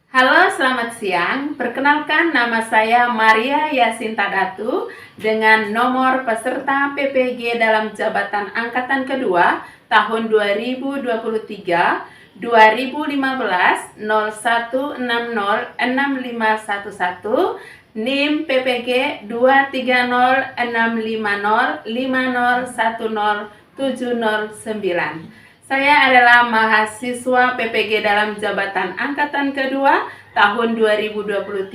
Halo, selamat siang. Perkenalkan, nama saya Maria Yasinta Datu dengan nomor peserta PPG dalam jabatan angkatan kedua tahun 2023 2015 01606511 NIM PPG 2306505010709. Saya adalah mahasiswa PPG dalam jabatan angkatan kedua tahun 2023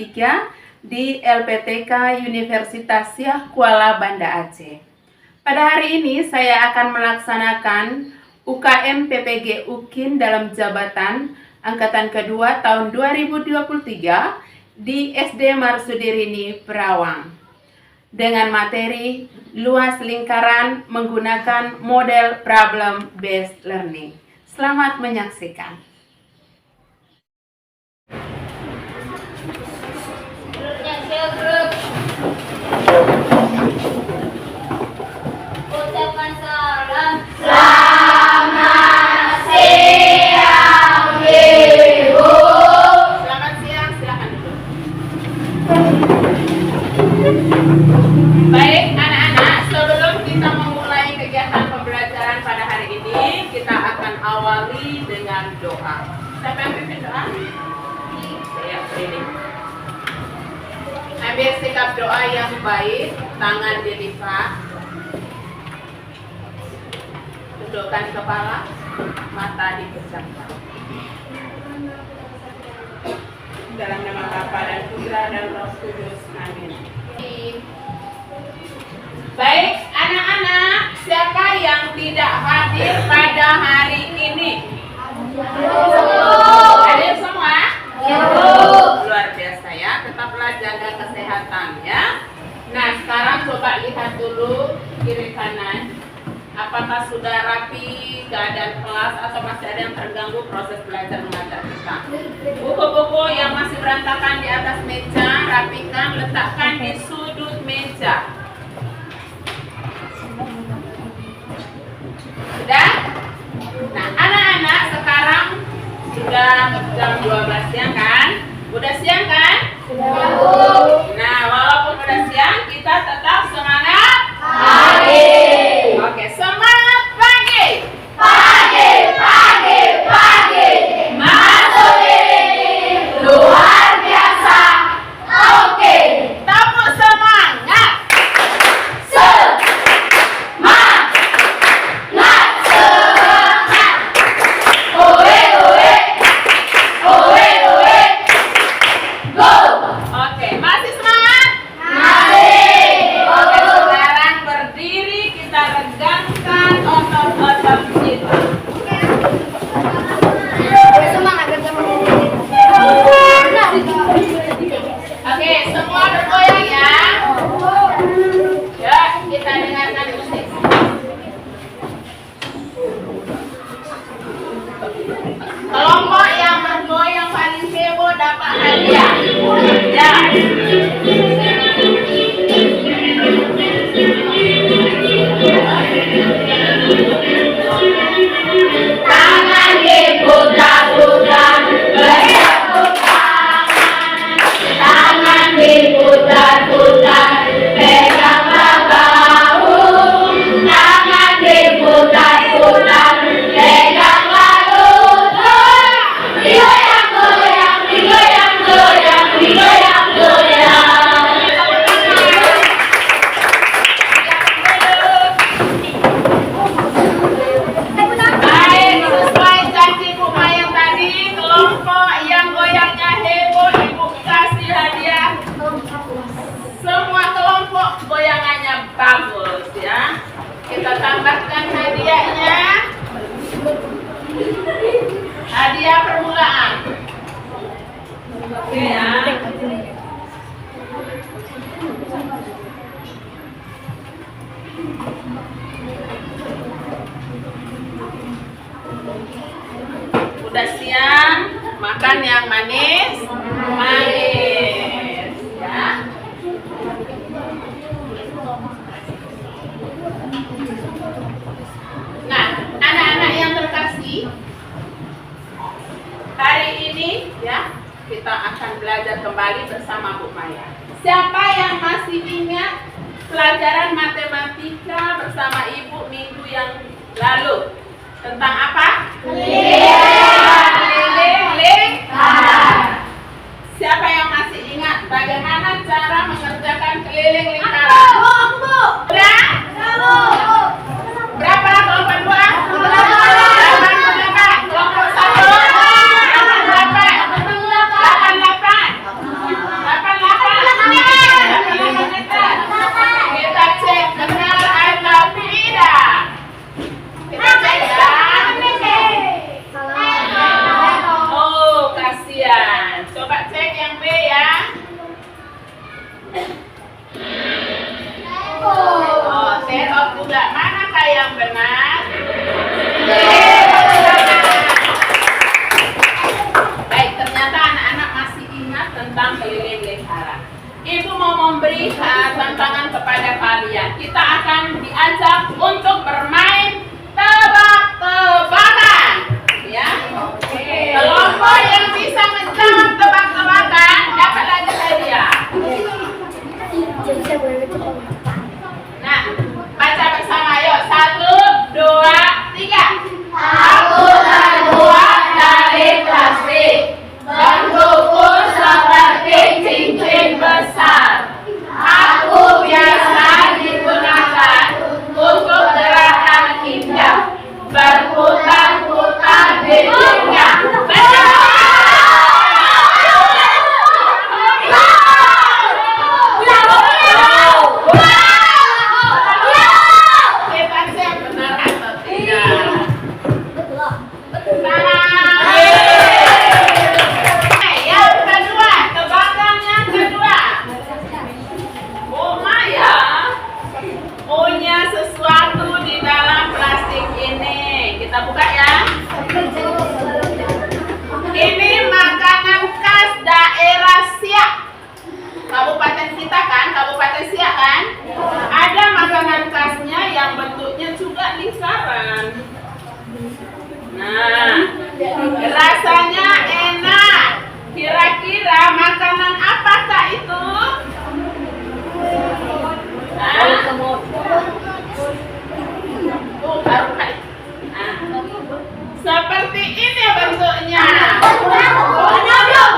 di LPTK Universitas Syah Kuala Banda Aceh. Pada hari ini saya akan melaksanakan UKM PPG UKIN dalam jabatan angkatan kedua tahun 2023 di SD Marsudirini Perawang dengan materi luas lingkaran menggunakan model problem based learning. Selamat menyaksikan. Ucapkan salam. Selamat siang, Ibu. Selamat siang, silakan duduk. Baik anak-anak, sebelum kita memulai kegiatan pembelajaran pada hari ini, kita akan awali dengan doa. Siapa yang pimpin doa? Saya ini. Ambil sikap doa yang baik, tangan dilipat, dudukkan kepala, mata dipejamkan. Dalam nama Bapa dan Putra dan Roh Kudus. Amin. Baik, anak-anak, siapa yang tidak hadir pada hari ini? Hadir semua? Luar biasa ya, tetaplah jaga kesehatan ya. Nah, sekarang coba lihat dulu kiri kanan. Apakah sudah rapi keadaan kelas atau masih ada yang terganggu proses belajar mengajar kita? Buku-buku yang masih berantakan di atas meja, rapikan, letakkan di sudut meja. Sudah? Nah, anak-anak sekarang sudah jam 12 siang kan? Udah siang kan? Nah, walaupun udah siang, kita tetap semangat Pagi. Oke, semangat pagi. Pagi, pagi, pagi. Masuk ini luar biasa. Oke. Tepuk semangat. Semangat, semangat. Oe, oe. Oe, oe. Go. Oke, masih semangat? Mari. Oke, sekarang berdiri, kita regangkan otot-otot kita. Oke, semua bergoyang ya. Ya, kita dengarkan musik. Kelompok yang bergoyang paling heboh dapat hadiah. Ya. Tangan diputar-putar, bertepuk tangan. Tangan diputar-putar, peganglah bahu. Tangan diputar-putar, peganglah lutut. Digoyang-goyang, digoyang-goyang, digoyang-goyang. Baik, sesuai janji Bu Mayang tadi, kelompok yang goyangnya heboh, Ibu kasih hadiah. Semua kelompok goyangannya bagus ya. Kita tambahkan hadiahnya. Hadiah permulaan. Oke ya. Udah siang, makan yang manis, manis ya. Nah, anak-anak yang terkasih, hari ini ya kita akan belajar kembali bersama Bu Maya. Siapa yang masih ingat pelajaran matematika bersama Ibu minggu yang lalu? Tentang apa? Keliling lingkaran. Siapa yang masih ingat bagaimana cara mengerjakan keliling lingkaran? Aku. Udah? Berapa kelompok 2? 8 kelompok 1? Berapa? 88. Kita cek benar atau tidak. Kita cek ya. Oh, kasihan. Coba cek yang B ya. Oh, terop juga. Manakah yang benar? Baik, ternyata anak-anak masih ingat tentang keliling lingkaran. Ibu mau memberi tantangan kepada kalian. Kita akan diajak untuk bermain tebak-tebakan. Ya. Kelompok yang bisa menjawab tebak-tebakan dapat lagi hadiah. Nah, baca bersama yuk. 1, 2, 3. Aku terbuat dari plastik, bentukku seperti cincin besar. Aku biasa digunakan untuk gerakan indah, berputar-putar di dunia. Kita cek benar atau tidak. Yang kedua, tebakan yang kedua. Oh Maya, punya sesuatu di dalam plastik ini. Kita buka ya. Ini makanan khas daerah Siak. Kabupaten kita kan, Kabupaten Siak kan? Ada makanan khasnya yang bentuknya juga lingkaran. Nah, rasanya enak. Kira-kira makanan apakah itu? Oh, baru kali. Seperti ini bentuknya.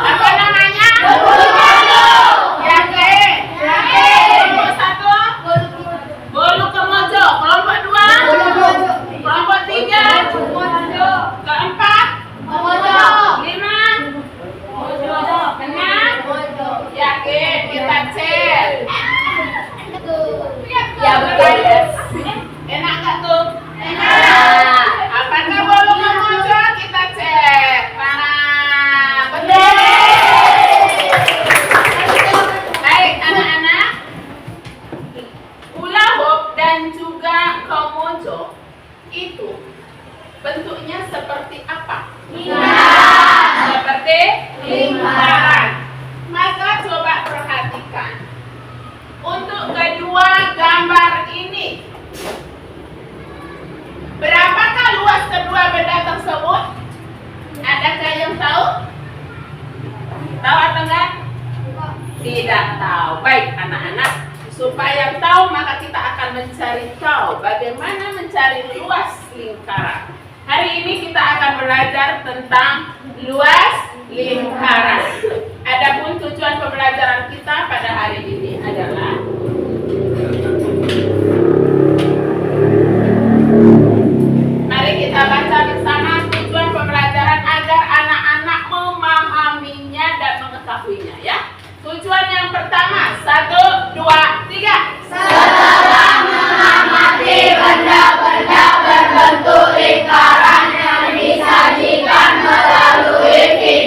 Apa namanya? Yakin? Kelompok 1? Bolu kemojo. Kelompok 2? Kelompok 3? Keempat? 5? 6? Yakin? Kita cek. Ya betul. Enak nggak tuh? Enak. Apakah bolu kemojo? Kita cek. Mana? Betul. Baik anak-anak. Hula hoop dan juga kemojo itu bentuknya seperti apa? Seperti lingkaran. Maka coba perhatikan. Untuk kedua gambar ini, berapakah luas kedua benda tersebut? Adakah yang tahu? Tahu atau enggak? Tidak tahu. Baik anak-anak, supaya tahu maka kita akan mencari tahu bagaimana mencari luas lingkaran. Hari ini kita akan belajar tentang luas lingkaran. Adapun tujuan pembelajaran kita pada hari ini adalah mari kita baca bersama tujuan pembelajaran agar anak-anak memahaminya dan mengetahuinya ya. Tujuan yang pertama, 1, 2, 3. Setelah mengamati benda-benda berbentuk lingkaran yang disajikan melalui video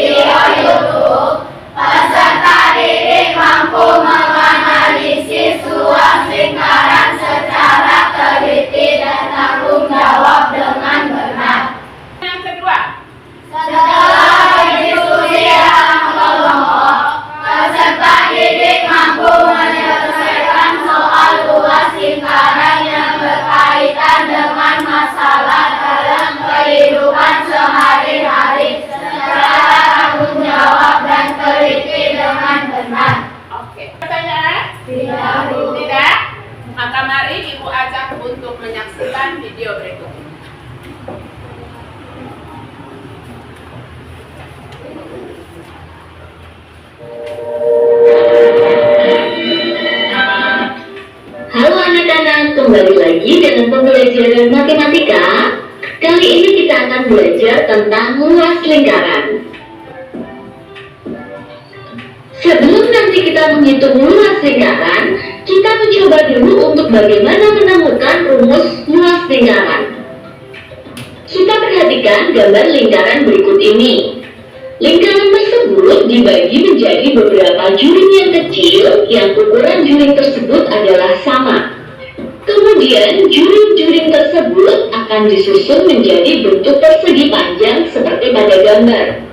kita menghitung luas lingkaran, kita mencoba dulu untuk bagaimana menemukan rumus luas lingkaran. Kita perhatikan gambar lingkaran berikut ini. Lingkaran tersebut dibagi menjadi beberapa juring yang kecil yang ukuran juring tersebut adalah sama. Kemudian juring-juring tersebut akan disusun menjadi bentuk persegi panjang seperti pada gambar.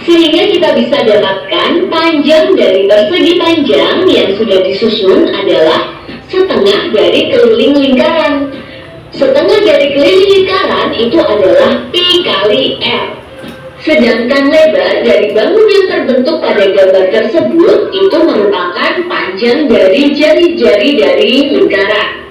Sehingga kita bisa dapatkan panjang dari persegi panjang yang sudah disusun adalah setengah dari keliling lingkaran. Setengah dari keliling lingkaran itu adalah pi kali R. Sedangkan lebar dari bangun yang terbentuk pada gambar tersebut itu merupakan panjang dari jari-jari dari lingkaran.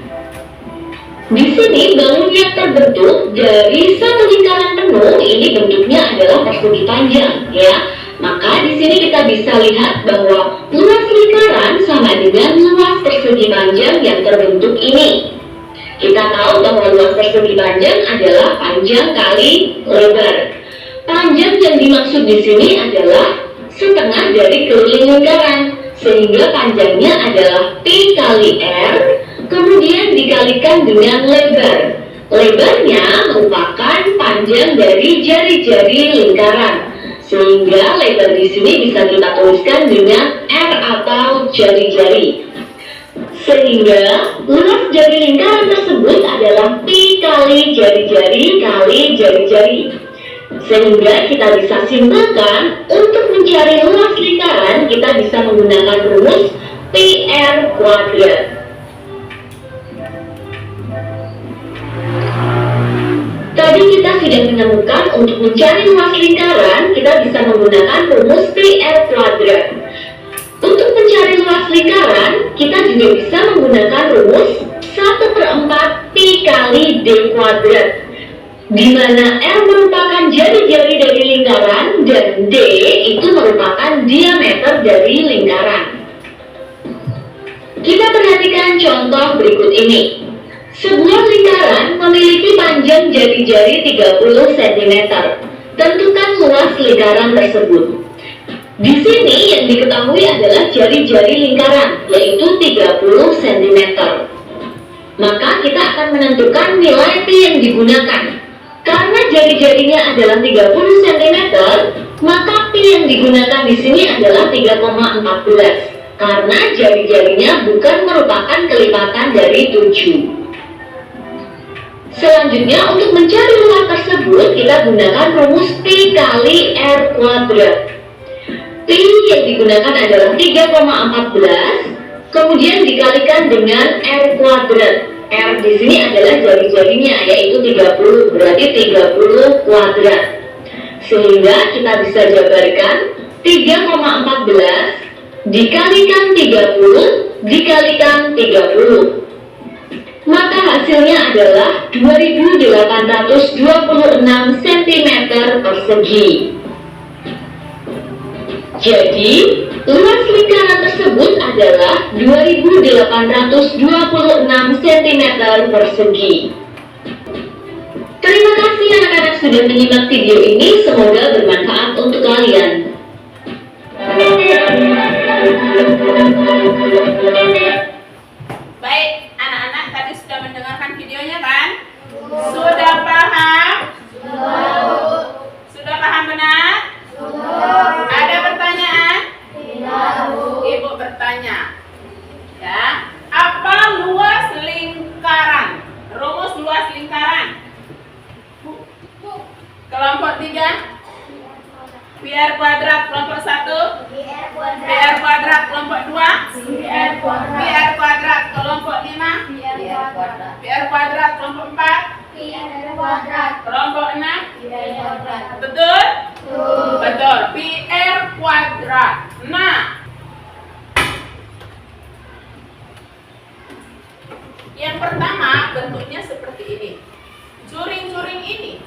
Di sini bangun yang terbentuk dari satu lingkaran penuh ini bentuknya adalah persegi panjang, ya. Maka di sini kita bisa lihat bahwa luas lingkaran sama dengan luas persegi panjang yang terbentuk ini. Kita tahu bahwa luas persegi panjang adalah panjang kali lebar. Panjang yang dimaksud di sini adalah setengah dari keliling lingkaran, sehingga panjangnya adalah pi kali R, kemudian dikalikan dengan lebar. Lebarnya merupakan panjang dari jari-jari lingkaran, sehingga lebar di sini bisa kita tuliskan dengan R atau jari-jari. Sehingga luas jari lingkaran tersebut adalah pi kali jari-jari kali jari-jari. Sehingga kita bisa simpulkan untuk mencari luas lingkaran kita bisa menggunakan rumus pi R kuadrat. Tadi kita sudah menemukan untuk mencari luas lingkaran kita bisa menggunakan rumus pi R kuadrat. Untuk mencari luas lingkaran kita juga bisa menggunakan rumus 1/4 pi kali D kuadrat, di mana R merupakan jari-jari dari lingkaran dan D itu merupakan diameter dari lingkaran. Kita perhatikan contoh berikut ini. Sebuah lingkaran memiliki panjang jari-jari 30 cm. Tentukan luas lingkaran tersebut. Di sini yang diketahui adalah jari-jari lingkaran, yaitu 30 cm. Maka kita akan menentukan nilai pi yang digunakan. Karena jari-jarinya adalah 30 cm, maka pi yang digunakan di sini adalah 3,14. Karena jari-jarinya bukan merupakan kelipatan dari 7. Selanjutnya, untuk mencari luas tersebut, kita gunakan rumus pi kali R kuadrat. Pi yang digunakan adalah 3,14, kemudian dikalikan dengan R kuadrat. R di sini adalah jari-jarinya, yaitu 30, berarti 30 kuadrat. Sehingga kita bisa jabarkan 3,14 dikalikan 30 dikalikan 30. Maka hasilnya adalah 2826 cm persegi. Jadi, luas lingkaran tersebut adalah 2826 cm persegi. Terima kasih anak-anak sudah menyimak video ini, semoga bermanfaat untuk kalian. Baik, anak-anak tadi sudah mendengarkan videonya kan? Sudah paham? Sudah paham benar? Ada pertanyaan? Ibu bertanya. Ya, apa luas lingkaran? Rumus luas lingkaran. Kelompok 3 pi R kuadrat, kelompok 1 pi R kuadrat, kelompok 2 pi R kuadrat, kelompok 5 pi R kuadrat, kelompok 4 kelompok 6 betul? Betul, pi R kuadrat. Nah, yang pertama bentuknya seperti ini. Juring-juring ini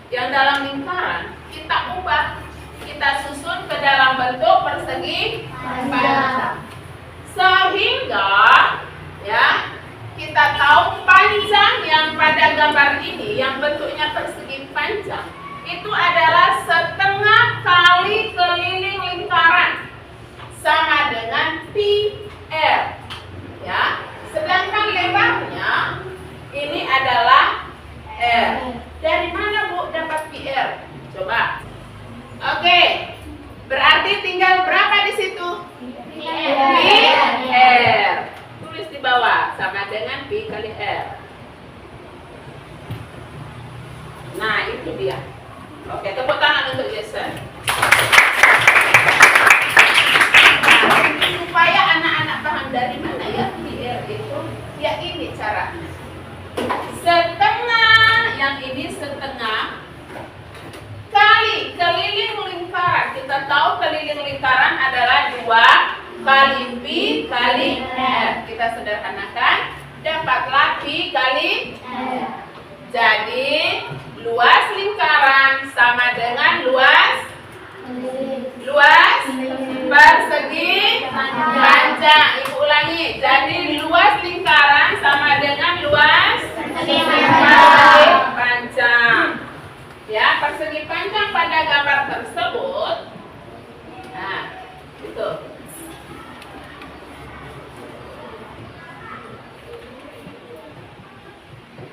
yang dalam lingkaran kita ubah, kita susun ke dalam bentuk persegi panjang. Sehingga ya, kita tahu panjang yang pada gambar ini yang bentuknya persegi panjang itu adalah setengah kali keliling lingkaran, sama Berarti tinggal berapa di situ? Pi R. Tulis di bawah sama dengan pi kali R. Nah, itu dia. Oke, tepuk tangan untuk Jason. Nah, supaya anak-anak paham dari mana ya pi R itu, ya ini caranya. Setengah, yang ini setengah kali keliling lingkaran. Kita tahu keliling lingkaran adalah 2 kali pi kali R. Kita sederhanakan, dapatlah pi kali R. Jadi luas lingkaran sama dengan luas persegi panjang. Ibu ulangi. Jadi luas lingkaran sama dengan luas persegi panjang. Ya, persegi panjang pada gambar tersebut. Nah, itu.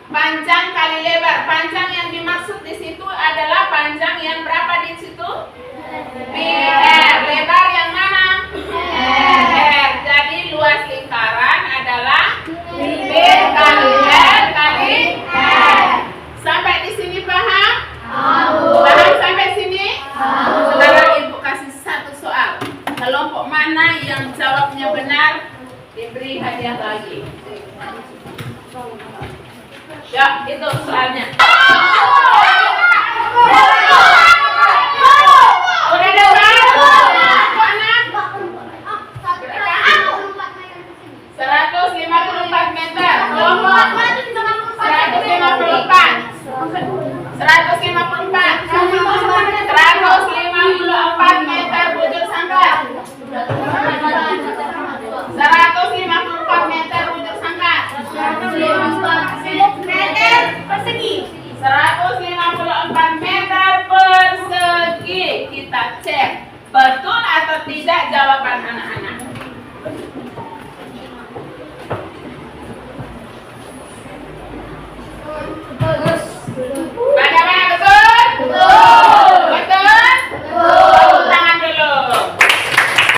Panjang kali lebar. Panjang yang dimaksud di situ adalah panjang yang berapa di situ? Pi R. Lebar yang mana? R. Jadi luas lingkaran adalah P kali R kali R. Sampai di sini paham? Paham sampai sini? Sekarang ibu kasih satu soal. Kelompok mana yang jawabnya benar diberi hadiah lagi. Ya, itu soalnya. Udah dapat? Anak? 154 meter. Kelompok 154. 154 meter bujur sangkar. 154 meter bujur sangkar. 154 meter persegi. Kita cek betul atau tidak jawaban anak-anak. Bagaimana, betul? Betul? Tepuk tangan dulu.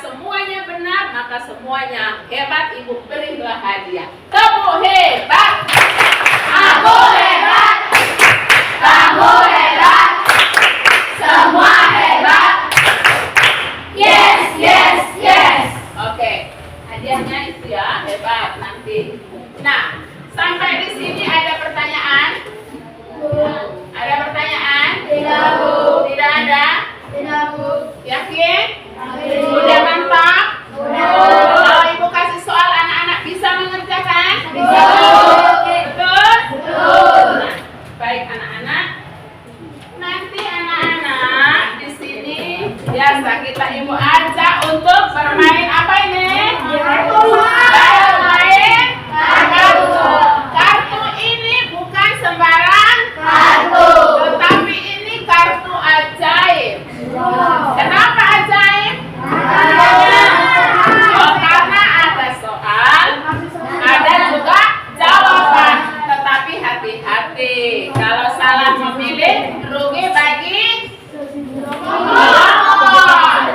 Semuanya benar, maka semuanya hebat. Ibu berilah hadiah. Kamu hebat. Aku hebat. Kamu hebat. Semua hebat. Yes, yes, yes. Oke, hadiahnya itu ya, hebat nanti. Nah, sampai di sini ada pertanyaan? Ada pertanyaan? Tidak, Bu. Tidak ada? Tidak, Bu. Yakin? Udah mantap? Kalau ibu kasih soal, anak-anak bisa mengerjakan? Bisa. Betul? Betul. Nah, baik anak-anak. Nanti anak-anak di sini biasa kita ibu ajak untuk bermain apa ini? Bermain kartu. Kartu ini bukan sembarang Kartu. tetapi ini kartu ajaib. Kenapa ajaib? Oh, karena ada soal, ada juga jawaban. Tetapi hati-hati, kalau salah memilih rugi bagi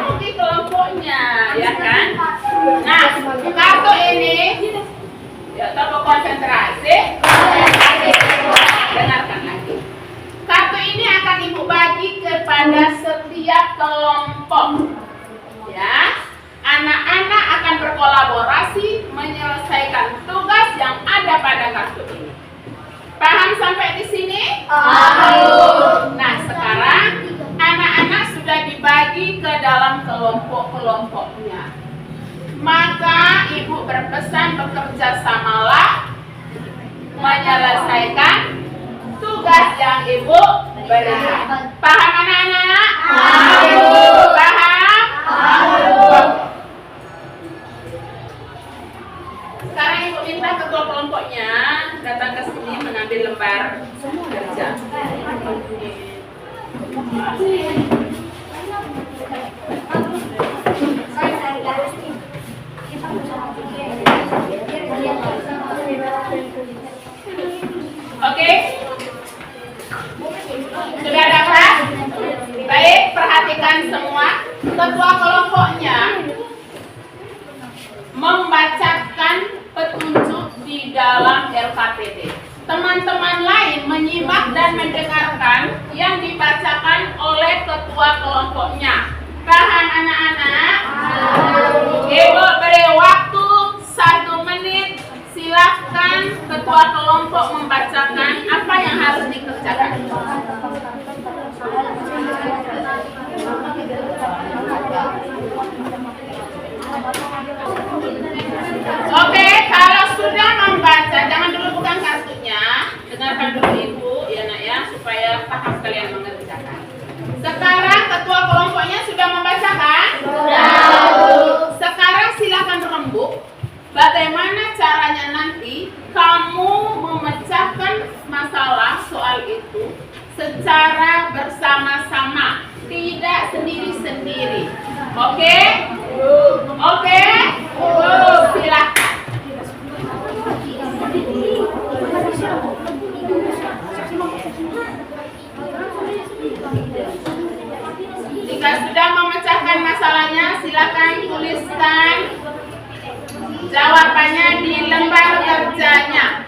rugi kelompoknya, ya kan? Nah, kartu ini ya coba konsentrasi. Dengarkan lagi. Kartu ini akan ibu bagi kepada setiap kelompok. Ya, anak-anak akan berkolaborasi menyelesaikan tugas yang ada pada kartu ini. Paham sampai di sini? Nah, sekarang anak-anak sudah dibagi ke dalam kelompok-kelompoknya. Maka ibu berpesan bekerja samalah menyelesaikan tugas yang ibu berikan. Paham anak-anak? Paham? Sekarang ibu minta ketua kelompoknya datang ke sini mengambil lembar kerja. Oke? Sudah dapat? Baik, perhatikan semua. Ketua kelompok teman-teman lain menyimak dan mendengarkan yang dibacakan oleh ketua kelompoknya. Paham anak-anak? Ibu beri waktu 1 menit. Silakan ketua kelompok membacakan apa yang harus dikerjakan. Oke, kalau sudah membaca, jangan dulu bukan kartunya. Dengarkan dulu ibu, ya nak ya, supaya paham kalian mengerjakan. Sekarang ketua kelompoknya sudah membacakan? Sudah. Sekarang silakan rembuk. Bagaimana caranya nanti kamu memecahkan masalah soal itu secara bersama-sama, tidak sendiri-sendiri. Oke? Oke? Silakan. Jika sudah memecahkan masalahnya, silakan tuliskan jawabannya di lembar kerjanya.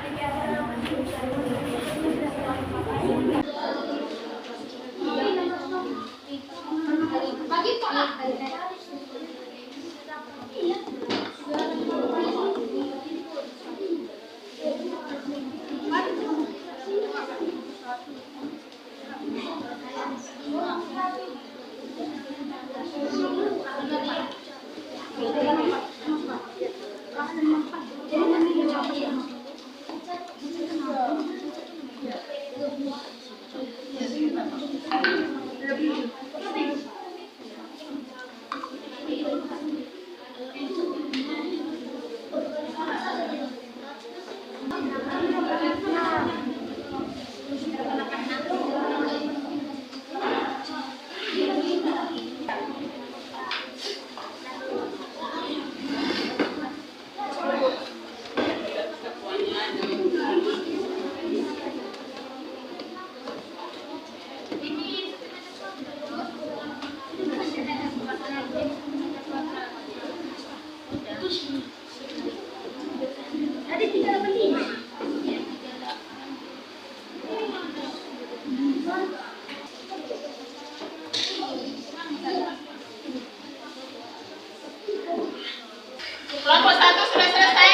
Kelompok 1 sudah selesai?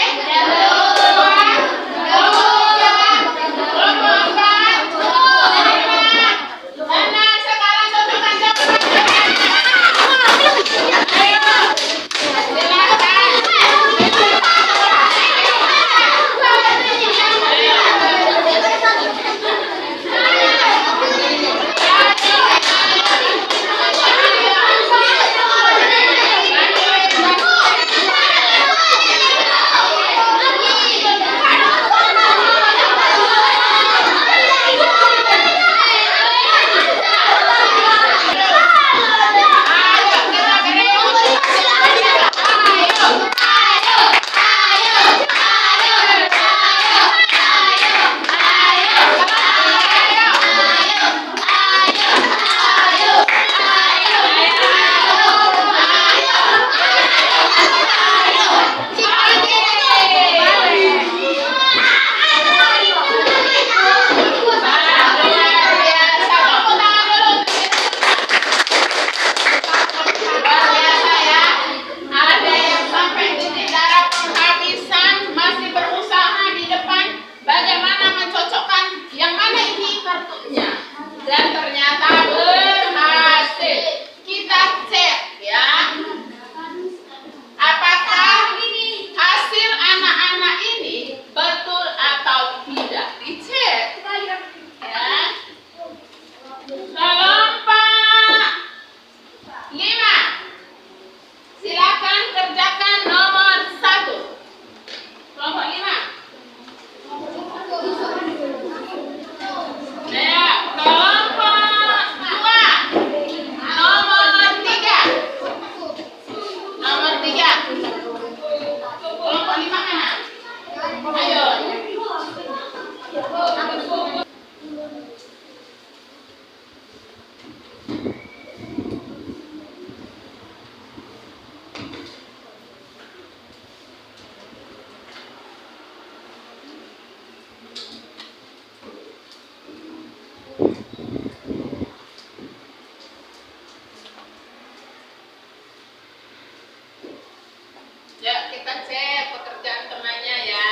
kita cek pekerjaan temannya ya.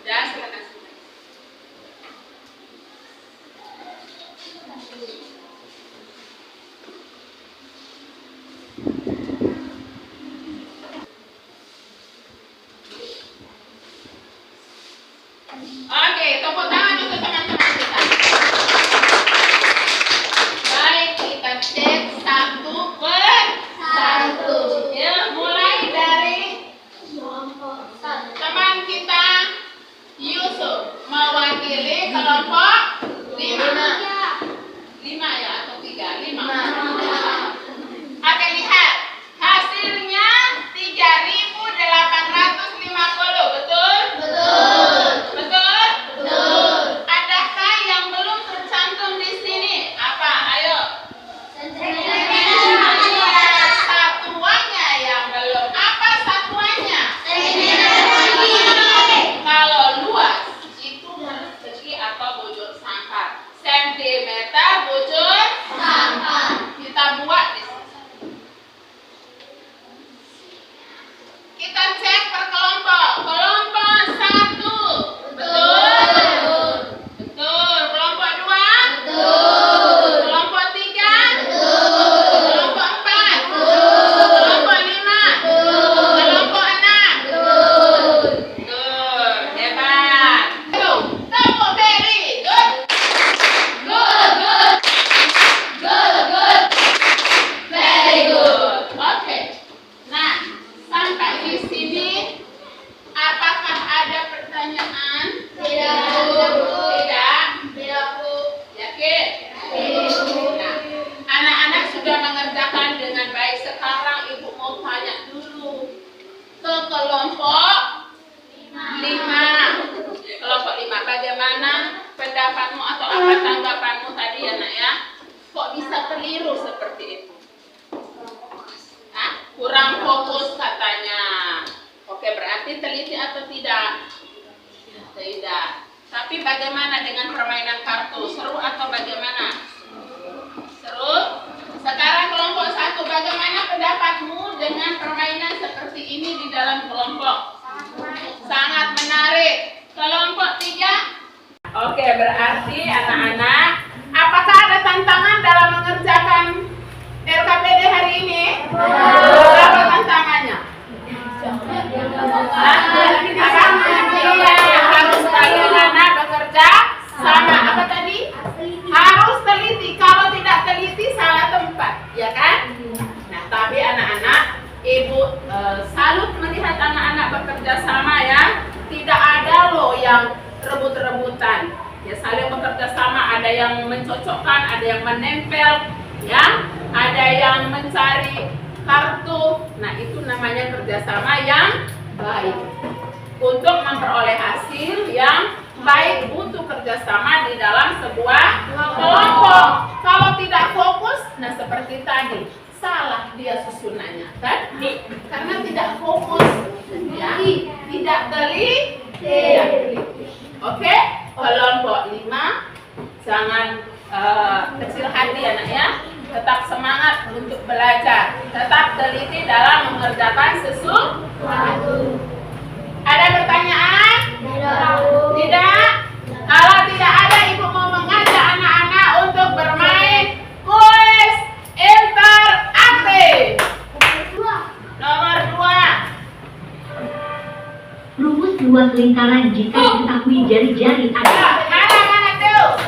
Udah, silakan. Oke, tepuk tangan untuk teman-teman kita. Baik, kita cek satu per Satu. ya, mulai dari teman kita Yusuf mewakili kelompok 5 ya atau 3? 5. Oke, lihat hasilnya 3.850, betul? Betul? Adakah yang belum tercantum di sini? Apa? Ayo. Satuannya yang belum. Apa satuannya? Kalau luas itu harus segi atau bujur sangkar. Sentimeter bujur kita buat di sini. Kita cek per kelompok. Kelompok 1. Betul. Kelompok 2. Kelompok 3. Kelompok 4. Kelompok 5. Kelompok 6. Good. Hebat. Tepuk very good. Very good. Oke. Nah, sampai di sini apakah ada pertanyaan? Tidak. Yakin? Nah, anak-anak sudah mengerjakan dengan baik. Sekarang ibu mau tanya dulu ke kelompok 5. Kelompok 5, bagaimana pendapatmu atau apa tanggapanmu tadi ya nak ya? Kok bisa keliru seperti itu? Hah? Kurang fokus katanya. Oke, berarti teliti atau tidak? Tidak. Tapi bagaimana dengan permainan kartu? Seru atau bagaimana? Seru? Sekarang kelompok 1, bagaimana pendapatmu dengan permainan seperti ini di dalam kelompok? Sangat menarik. Kelompok 3? Oke, berarti anak-anak, apakah ada tantangan dalam mengerjakan RKPD hari ini? Apa tantangannya? Harus bagaimana bekerja sama. Apa tadi? Harus teliti. Kalau tidak teliti salah tempat, ya kan? Nah, tapi anak-anak, ibu salut melihat anak-anak bekerja sama ya. Tidak ada loh yang rebut-rebutan. Ya, saling bekerja sama. Ada yang mencocokkan, ada yang menempel, ya. Ada yang mencari kartu. Nah, itu namanya kerjasama yang baik. Untuk memperoleh hasil yang baik butuh kerjasama di dalam sebuah kelompok. Kalau tidak fokus, nah seperti tadi, salah dia susunannya, kan? Karena tidak fokus, ya, tidak teliti. Oke, kelompok 5, jangan kecil hati anak ya. Tetap semangat untuk belajar, tetap teliti dalam mengerjakan sesuatu. Ada pertanyaan? Tidak? Kalau tidak ada, ibu mau mengajak anak-anak untuk bermain kuis interaktif. Nomor 2. Rumus luas lingkaran jika diketahui jari-jari ada. Mana tuh?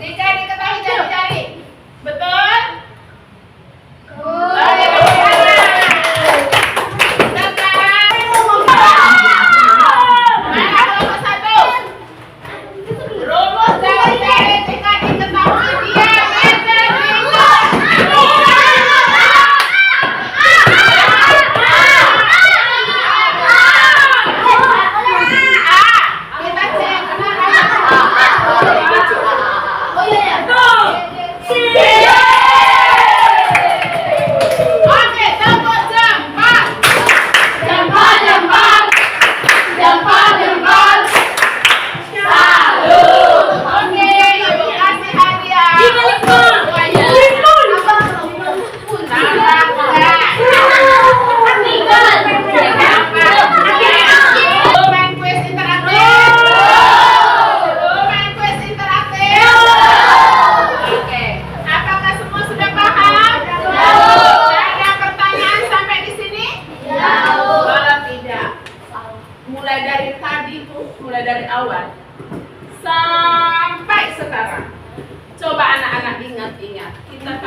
Dicari ketahui jari-jari. Betul? Oke, kita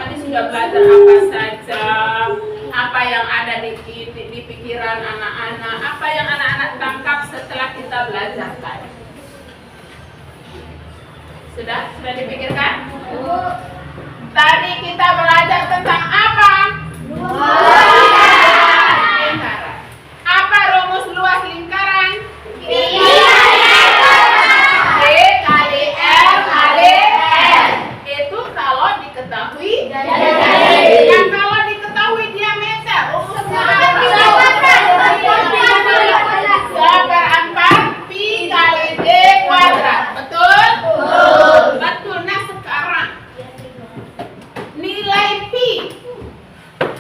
tadi sudah belajar apa saja, apa yang ada di pikiran anak-anak, apa yang anak-anak tangkap setelah kita belajarkan. Sudah dipikirkan? Tadi kita belajar tentang apa? Lingkaran. Apa rumus luas lingkaran? P kali R kali L. Itu kalau diketahui. Yang kalau diketahui diameter. Rumusnya apa? Seperempat Pi kali D kuadrat. Betul? Betul. Nah sekarang nilai Pi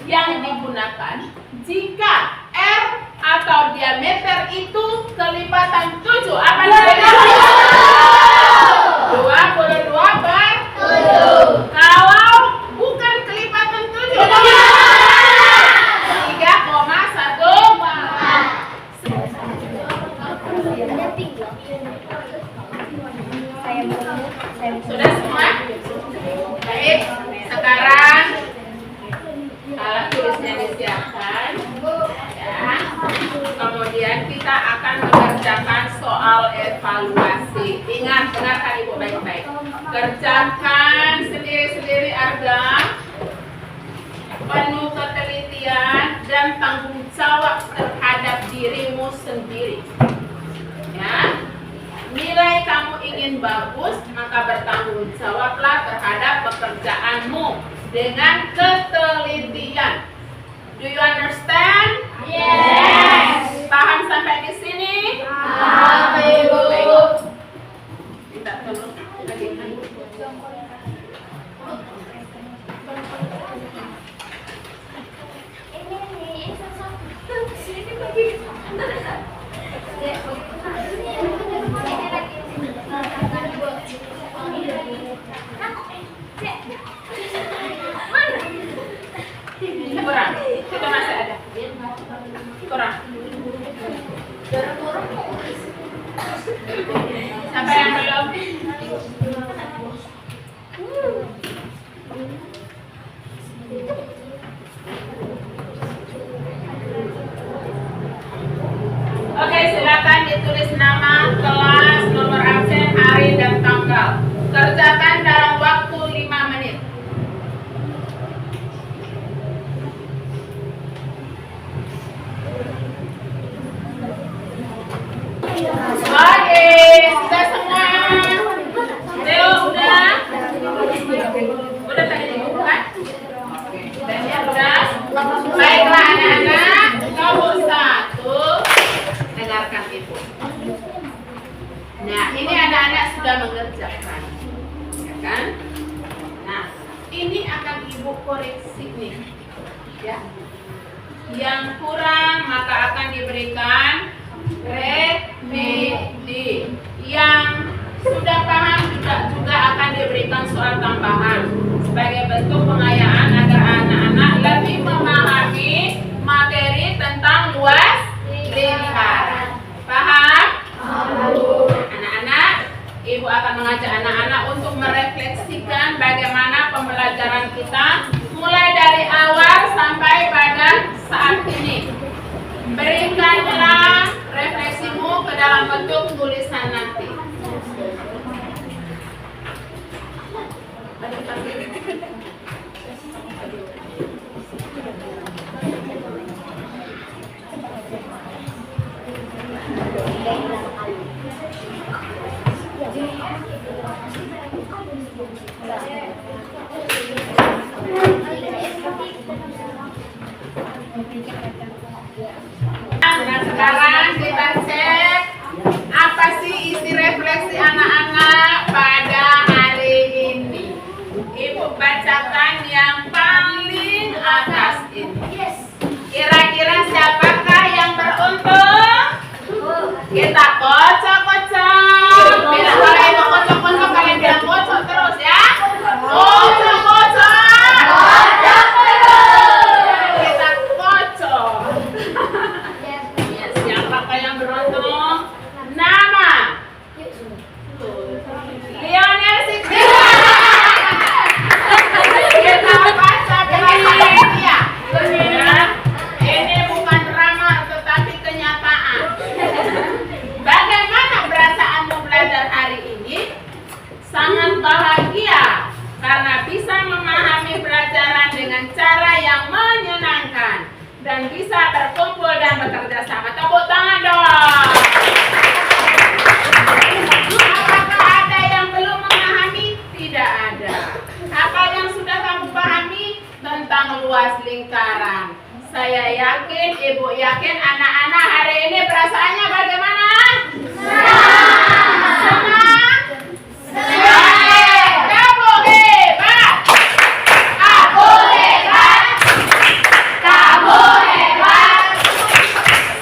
yang digunakan jika R atau diameter itu kelipatan 7. Apa nilainya? 22 per 7. Kalau bukan kelipatan 7, 3,1. Sudah semua? Baik, sekarang alat tulisnya disiapkan ya. Kemudian kita akan mengerjakan soal evaluasi. Ingat, dengarkan Ibu baik-baik. Kerjakan sendiri-sendiri agar penuh ketelitian dan tanggung jawab terhadap dirimu sendiri. Ya. Nilai kamu ingin bagus, maka bertanggung jawablah terhadap pekerjaanmu dengan ketelitian. Do you understand? Yes. Paham sampai di sini? Paham, Ibu. Minta tolong lagi. Kurang, itu masih ada. Kurang. Sampai yang belum? Oke, silakan ditulis nama, kelas, nomor absen, hari dan tanggal. Kerjakan dalam waktu 5 menit. Oke, sudah semua? Leo, udah? Udah tadi bukan? Dan ya udah? Baiklah anak-anak, nomor 1, dengarkan Ibu. Nah, ini anak-anak sudah mengerjakan, ya kan? Nah, ini akan Ibu koreksi nih, ya. Yang kurang maka akan diberikan remedi. Yang sudah paham juga akan diberikan soal tambahan sebagai bentuk pengayaan agar anak-anak lebih memahami materi tentang luas lingkaran. Paham? Anak-anak, Ibu akan mengajak anak-anak untuk merefleksikan bagaimana pembelajaran kita mulai dari awal sampai pada saat ini. Berikanlah refleksimu ke dalam bentuk tulisan nanti. Nah, sekarang kita cek apa sih isi luas lingkaran. Saya yakin, Ibu yakin anak-anak hari ini perasaannya bagaimana? Senang? Kamu hebat! Aku hebat! Kamu hebat!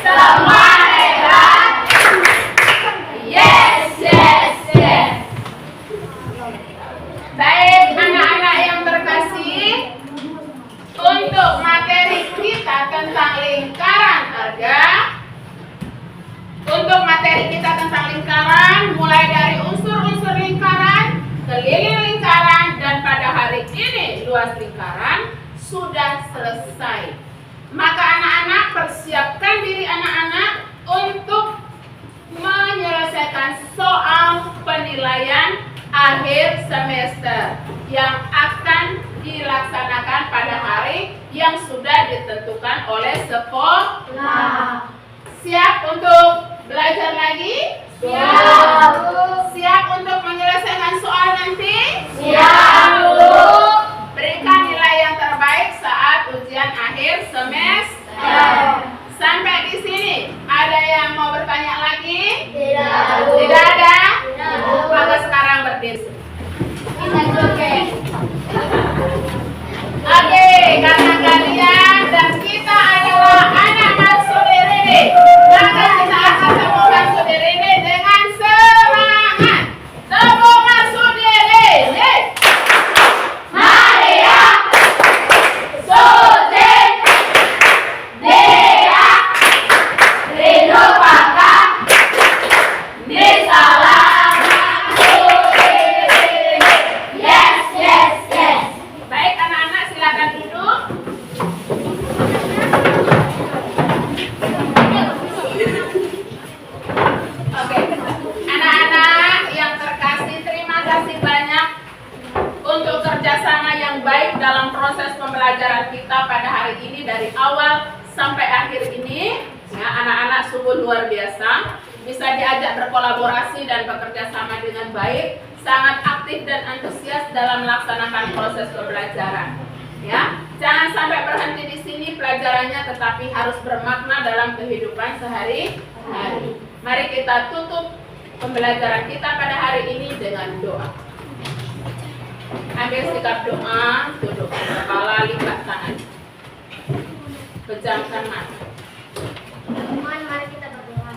Semua hebat! Yes, yes, yes! Baik, anak-anak yang terkasih, untuk materi kita tentang lingkaran harga, untuk materi kita tentang lingkaran, mulai dari unsur-unsur lingkaran, keliling lingkaran, dan pada hari ini luas lingkaran sudah selesai. Maka anak-anak persiapkan diri anak-anak untuk menyelesaikan soal penilaian akhir semester yang akan dilaksanakan pada hari yang sudah ditentukan oleh sekolah. Siap untuk belajar lagi? Siap. Siap untuk menyelesaikan soal nanti? Siap. Berikan nilai yang terbaik saat ujian akhir semester. Sampai di sini, ada yang mau bertanya lagi? Tidak. Tidak ada? Tidak. Maka sekarang berdiri. Oke, karena kalian dan kita adalah anak Mansur Irini, maka kita akan temukan Sudirini dengan semangat. Tepuk Mansur Irini. Maria, Sudi, Dea, Rino Paka, Nisala, Sudirini. Yes, yes, yes. Baik anak-anak, silakan duduk. Oke, anak-anak yang terkasih, terima kasih banyak untuk kerjasama yang baik dalam proses pembelajaran kita pada hari ini dari awal sampai akhir ini. Ya, anak-anak sungguh luar biasa, bisa diajak berkolaborasi dan bekerja sama dengan baik, sangat aktif dan antusias dalam melaksanakan proses pembelajaran. Ya, jangan sampai berhenti di sini pelajarannya, tetapi harus bermakna dalam kehidupan sehari-hari. Mari kita tutup pembelajaran kita pada hari ini dengan doa. Ambil sikap doa, duduk kepala, lipat tangan, pejamkan mata. Mari kita berdoa.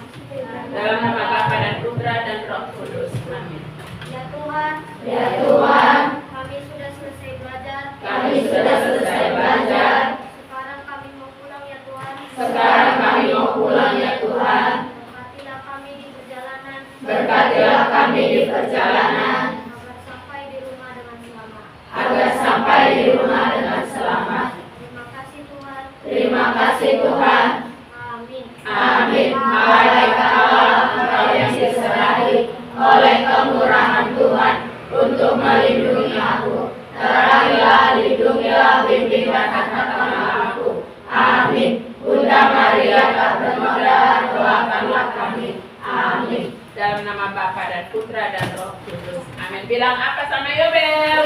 Dalam nama Bapa dan Putra dan Roh Kudus. Amin. Ya Tuhan. Ya Tuhan, Kami sudah selesai belajar. kami sudah selesai belajar. Sekarang kami mau pulang ya Tuhan. Sekarang kami mau pulang ya Tuhan. Berkatilah kami di perjalanan. Berkatilah kami di perjalanan, Agar sampai di rumah dengan selamat. agar sampai di rumah dengan selamat. Terima kasih Tuhan. Terima kasih Tuhan. Amin. Amin. Malaikat Allah, Engkau yang diserahi oleh kemurahan Tuhan untuk melindungi aku. Terakhirlah, lindungilah, bimbing dan angkatkanlah aku. Amin. Bunda Maria tak bernoda, doakanlah kami. Amin. Dalam nama Bapa dan Putra dan Roh Kudus. Amin. Bilang apa sama Yobel?